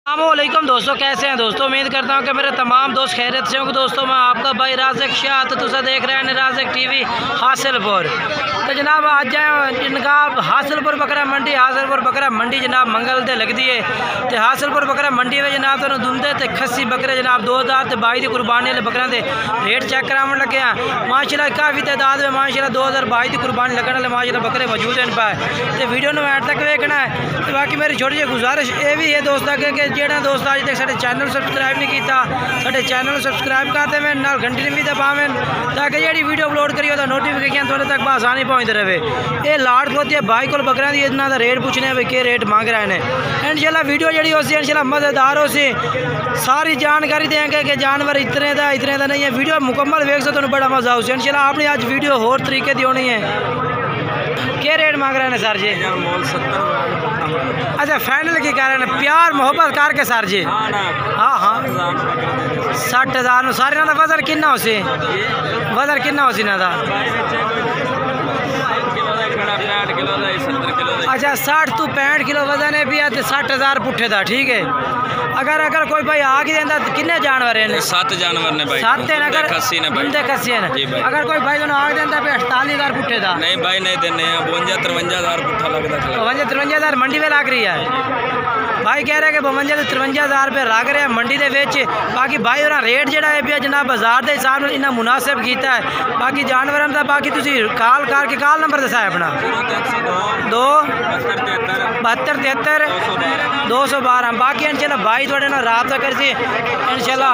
अस्सलामुअलैकुम दोस्तों, कैसे हैं दोस्तों। उम्मीद करता हूं कि मेरे तमाम दोस्त खैरियत से होंगे। दोस्तों मैं आपका भाई राज़िक शाह, तो तुसा देख रहे हैं राज़िक टीवी हासिलपुर। तो जनाब आज जाए इनका हासिलपुर बकरा मंडी जनाब मंगल दे लगती है। तो हासिलपुर बकरा मंडी में जनाब तुहानू दुंदे ते खस्सी बकरे जनाब 2022 की कुर्बानी वाले बकरों के रेट चेक करावन लगे हैं। माशाल्लाह काफ़ी तादाद में माशाल्लाह 2022 की कुर्बानी लगने वाले माशाल्लाह बकरे मौजूद हैं पाए। तो वीडियो में एंड तक देखना है। तो बाकी मेरी छोटी जी गुजारिश ये भी है दोस्तों कि ਜਿਹੜਾ दोस्त अज तक साढ़े चैनल सबसक्राइब नहीं किया, साढ़े चैनल सबसक्राइब करते हैं, नाल घंटी भी दबावें ताकि जी वीडियो अपलोड करिए तो नोटिफिकेशन थोड़े तक आसानी पहुँचते रहे। ये लाट खलोती है भाई को बकरियां की, इन्हों का रेट पूछने भाई क्या रेट मांग रहे हैं। इंशाल्लाह वीडियो जी इंशाल्लाह मज़ेदार हो सी, सारी जानकारी देंगे कि जानवर इतने का नहीं है। वीडियो मुकम्मल वेख सो तो बड़ा मज़ा आउस। इंशाल्लाह अपनी आज वीडियो होर तरीके की होनी है। क्या रेट मांग रहे हैं सर जी? 70। अच्छा फाइनल की कह रहे हैं, प्यार मोहब्बत करके सर जी? हाँ हाँ 60,000 सारे का वजन कितना हो सी? वजन कितना हो सी ना? अच्छा 60 तो 65 किलो वजन है भी, 60,000 पुट्ठे था। ठीक है। अगर कोई भाई आ के देंदा कितने जानवर हैं? 7 जानवर ने भाई, 7 हैं। अगर खस्सी ने अगर कोई भाई आ देंदा पे 48,000 पुट्ठे था? नहीं भाई नहीं देने हैं, 52-53,000 पुट्ठा लगता है। 52-53,000 मंडी में लग रही है। भाई कह रहे हैं कि 52-53,000 रुपये लग रहे हैं मंडी के विच। बाकी भाई और रेट जोड़ा है भी जनाब बाजार के हिसाब से इन्ना मुनासिब किया है। बाकी जानवरों का बाकी तुसी कॉल करके कॉल नंबर दसा है अपना 2 72 73 212। बाकी इंशाल्लाह भाई थोड़े ना राबता कर सी इंशाल्लाह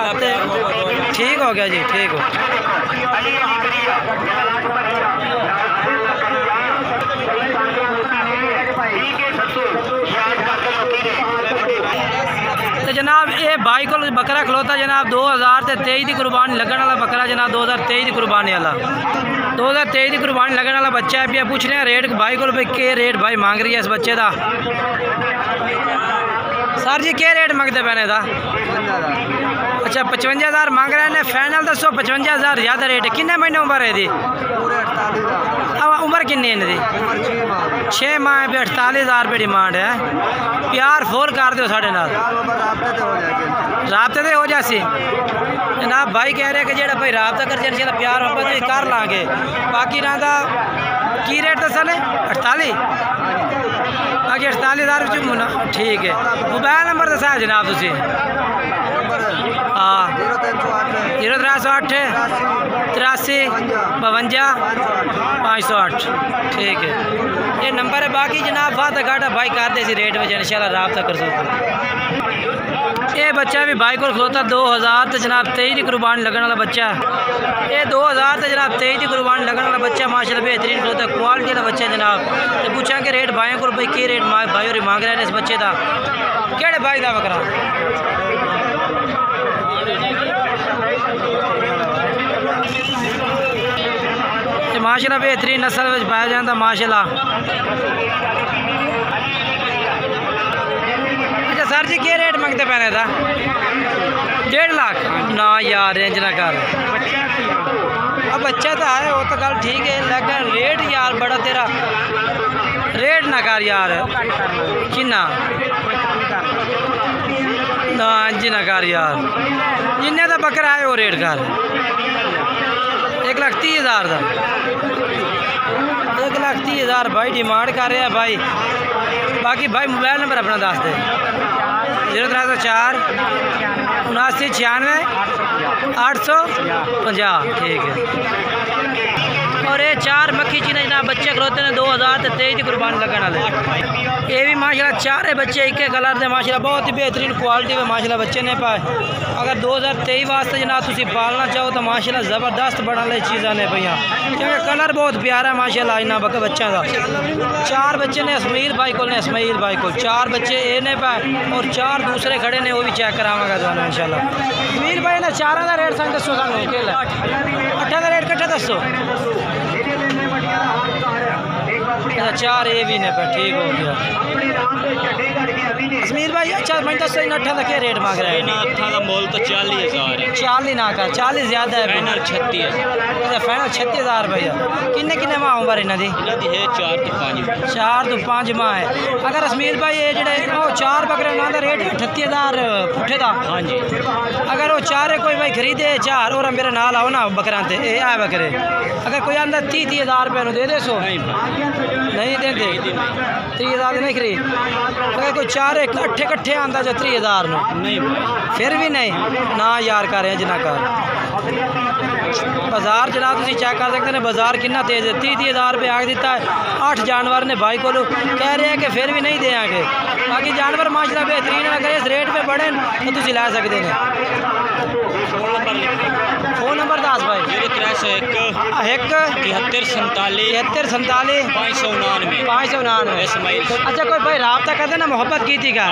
ठीक हो गया जी, ठीक हो। तो जनाब ये भाई को बकरा खलोता जनाब 2023 की कुर्बानी लगने वाला बकरा जनाब 2023 की कुर्बानी वाला 2023 की कुर्बानी लगने वाला बच्चा है। भी पूछ रहे हैं रेट भाई को के रेट भाई मांग रही है इस बच्चे का। सर जी क्या रेट मंगते पैने था? अच्छा 55,000 मांग रहे हैं। फाइनल दसो 55,000 ज़्यादा रेट है। किन्ने महीने उम्र है? उम्र किन्नी है इनकी? 6 माह पे 48,000 रुपये डिमांड है। प्यार फोल कर दो साढ़े नाल, राबते हो जासी जनाब। भाई कह रहे कि जो भाई राबता कर इंशाल्लाह प्यार मोहब्बत कर लाँगे। बाकी ना की रेट दसा ने 48 बाकी 48,000 ठीक है। मोबाइल नंबर दसा है जनाब तुसी? हाँ 0308 83 52 508 ठीक है, ये नंबर है। बाकी जनाब बात घाटा भाई करते सी रेट में इंशाल्लाह राबता कर सकते। ये बच्चा भी भाई को खलोता 2000 तो जनाब 23 की कुर्बानी लगने वाला बच्चा। ये 2000 तो जनाब 23 की कुर्बानी लगने वाला बच्चा माशाल्लाह बेहतरीन खलोता, क्वालिटी का बच्चा जनाब। तो पूछा कि रेट भाई को भाई के रेट भाई और मांग रहे हैं इस बच्चे का? केड़े भाई का बकरा? माशाल्लाह बेहतरीन नस्ल में पाया जाता माशाल्लाह। अच्छा सर जी क्या रेट मंगते पैने था? 1.5 लाख ना यार रेंज ना कर। अब बच्चा तो है वो तो गल ठीक है, लेकिन रेट यार बड़ा तेरा रेट ना कर यार। किन्ना ना जी ना कर यार, जिन्ने का बकरा है वो रेट कर। 1,30,000 का 1,30,000 भाई डिमांड कर रहा है भाई। बाकी भाई मोबाइल नंबर अपना दस दे 0304 79 96 850 ठीक है। और ये 4 मक्खी चीना जनाब बच्चे खलोते हैं 2023 की कुर्बानी लगने वाले। ये भी माशाल्लाह 4 बच्चे एक कलर के माशाल्लाह बहुत ही बेहतरीन क्वालिटी में माशाल्लाह बच्चे ने पाए। अगर 2023 वास्ते जनाब तुम पालना चाहो तो माशाल्लाह ज़बरदस्त बड़ा वाली चीज़ा ने पाइया, क्योंकि कलर बहुत प्यारा माशाल्लाह इन्होंने बच्चों का। 4 बच्चे ने इसमाइल भाई को 4 बच्चे ये ने पाए और 4 दूसरे खड़े ने, वो भी चेक करावांगा तुहानू इंशाल्लाह। इसमाइल भाई ने 4 का रेट सन दसो सानू, 8 का रेट कट्ठा दसो। 4 ये भी ने पे ठीक हो गया। अजमीर भाई अच्छा मैं तो सही नट्ठा का क्या रेट मांग रहा है? नट्ठा का मोल तो 40,000 है। 40 ना का 40 ज़्यादा है। फाइनल 36,000। अच्छा फाइनल 36,000 भैया। किन्ने किन्ने माह उम्र इन्हों की? है 4 तो 5। 4 तो 5 माह है। अगर अजमीर भाई ये जो 4 बकरे उन्होंने रेट 38,000 पुठे का। हाँ जी। अगर वो 4 कोई भाई खरीदे 4 और मेरे नाल आओ ना बकरा ते ये आ बकरे अगर कोई आंदा 30,000 रुपये दे दे सो नहीं देते 30,000 नहीं खरीद। अगर कोई 4 कट्ठे आंदा जो 30,000 नहीं फिर भी नहीं ना यार कर रहे जिन्ना कर बाजार जनाब तुम चेक कर सकते हैं बाजार कितना तेज़ है। 30,000 रुपये आग दिता है 8 जानवर ने भाई को कह रहे हैं कि फिर भी नहीं देंगे। बाकी जानवर माशाल्लाह बेहतरीन अगर इस रेट पे बढ़े तो तुम ला सकते हैं। फ़ोन नंबर 10 भाई 0301 73 47 599 इस्माइल। अच्छा कोई भाई रब्ता करते ना मोहब्बत की थी का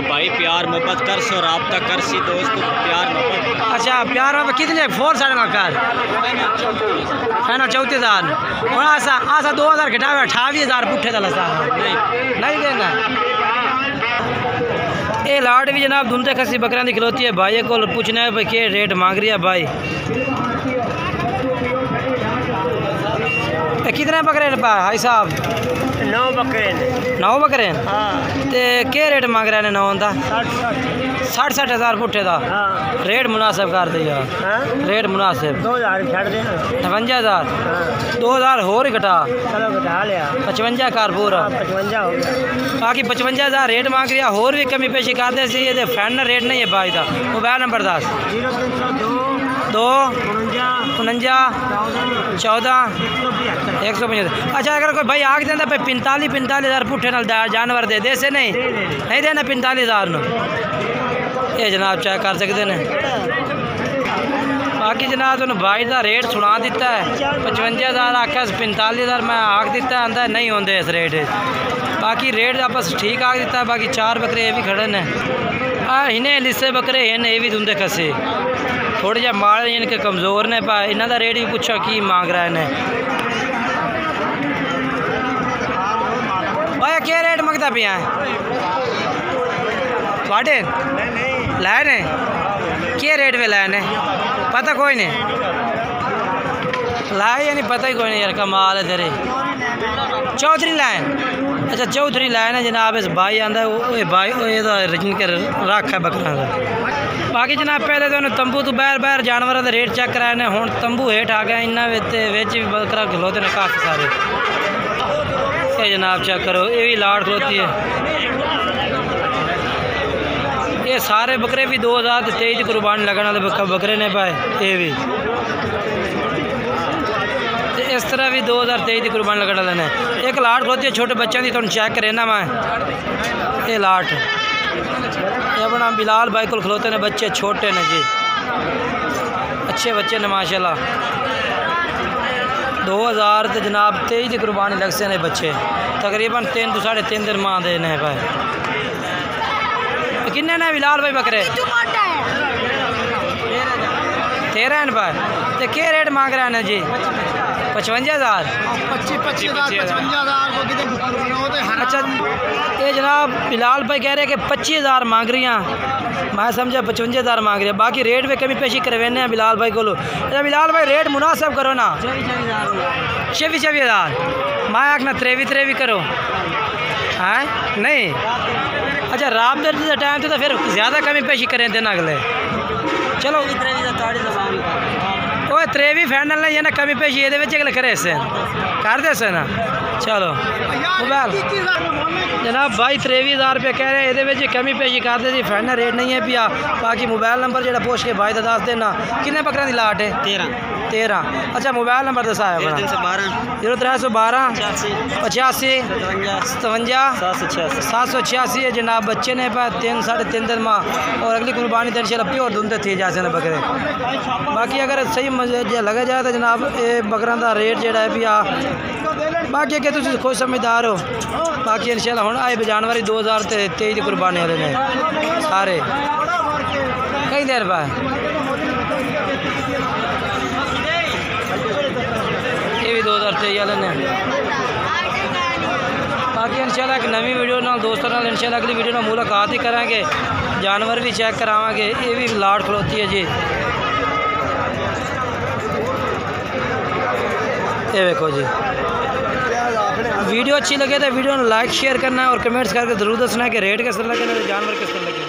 भाई प्यार मोहब्बत कर सो रब्ता कर सी दोस्त प्यार मोहब्बत। अच्छा प्यार मोहब्बत कितने 4 साढ़े ना कर फाइनल 34,000 और आसा 2,000 घटावे 28,000 पुठे का लसा नहीं देना। ये लाट भी जनाब धुंधे खसी बकरियां की खिलोती है। भाई को पूछना है भाई क्या रेट मांग रही है भाई। कितने बकरे भाई साहब? 9 बकरे 9 बकरे हाँ। ते क्या रेट मांग रहे हैं 9 का? 60,000 पुठे का। हाँ। रेट मुनासिब कर दे यार। हाँ? रेट मुनासिब 2,000 छड़ दे 58,000। हाँ। 2,000 होर घटा चलो घटा लिया 55 कार पूरा 55 हो गया। बाकी 55,000 रेट मांग रहा होर भी कमी पेशी कर दे सी ये फाइनल रेट नहीं है भाई का। Mobile number 10 2 49 14 175। अच्छा अगर कोई भाई आग देता भाई 45,000 पुठे नाल जानवर दे से नहीं देना 45,000 ये जनाब चेक कर सकते हैं। बाकी जनाब तुम भाई का रेट सुना दिता है 55,000 आख्या 45,000 मैं आख दिता आंदा नहीं होंगे इस रेट। बाकी रेट आपस ठीक आख दिता है। बाकी 4 बकरे ये भी खड़े ने इन्हें लिस्से बकरे हैं ये भी धुंधे खसे थोड़े जहा माल इनके कमज़ोर ने पा इन्हों का रेट भी पूछा की मांग रहा है भाई क्या रेट मंगता पिया वाटे लाए क्या रेट पे लाए पता कोई नहीं लाए या नहीं पता ही कोई नहीं यार कमाल है तेरे। चौधरी लाइन अच्छा चौधरी लाइन है जनाब इस भाई आंदा भाई रजन के रख है बकरा का। बाकी जनाब पहले तो तंबू तो बाहर जानवरों का रेट चेक कराए ने हुण तंबू हेठ आ गया इन्होंने भी बकरा खलोते ने काफ़ी सारे। ये जनाब चेक करो ये भी लाट खलोती है। ये सारे बकरे भी 2023 की कुर्बानी लगने वाले बकरे ने पाए ये भी इस तरह भी 2023 की कुर्बानी लगने वाले ने। एक लाट खलोती है छोटे बच्चों की तुम चेक करे ना मैं ये लाट ये अपना बिलाल भाई को खलोते ने बच्चे छोटे ने जी अच्छे बच्चे ने माशाल्लाह 2000 तो जनाब 23 की कुर्बानी लग से ने बच्चे तकरीबन 3 तो 3.5 दिन माह दे ने भाई। किन्ने ने बिलाल भाई बकरे 13 हैं भाई तो क्या रेट मांग रहे हैं जी? 55,000 अच्छा ये जनाब बिलाल भाई कह रहे हैं कि 25,000 मांग रही हैं मैं समझा 55,000 मांग रही है। बाकी रेट में कमी पेशी करवाने हैं बिलाल भाई को। अच्छा बिलाल भाई रेट मुनासिब करो ना 26,000 मैं आखना 23 करो हाँ नहीं। अच्छा रात दर्द टाइम तो फिर ज़्यादा कमी पेशी करें दिन अगले चलो वो 23 फाइनल नहीं है ना कमी पेशी ये अगले करे से कर दे से ना चलो मोबाइल जनाब भाई 23,000 रुपये कह रहे हैं ये कमी पेशी कर दे फाइनल रेट नहीं है पिया। बाकी मोबाइल नंबर जो पूछ के भाई दस देना कितने बकरियां की लाट है 13। अच्छा मोबाइल नंबर दसा है 0312 85 57 786 है जनाब बच्चे ने 3 3.5 दिन माह और अगली कुर्बानी तो इंशाल्लाह प्योर धुंधे थी जैसे ने बकरे। बाकी अगर सही मजे लगे जाए तो जनाब ये बकरा का रेट जो है पिया बाकी अगर तुम खुद समझदार हो। बाकी इंशाल्लाह हुण आए जानवर 2023 की कुर्बानी वाले ने सारे कई देर बाद ये भी 2023 वाले ने बाकी इंशाल्लाह एक नवी वीडियो नाल दोस्तों नाल इंशाल्लाह अगली वीडियो नाल मुलाकात ही करांगे। जानवर भी चेक करावांगे। ये भी लाड़ खलोती है जी। ये देखो जी। वीडियो अच्छी लगे तो वीडियो को लाइक शेयर करना है और कमेंट्स करके ज़रूर दसना कि रेट किस तरह लगे, जानवर किस तरह लगे।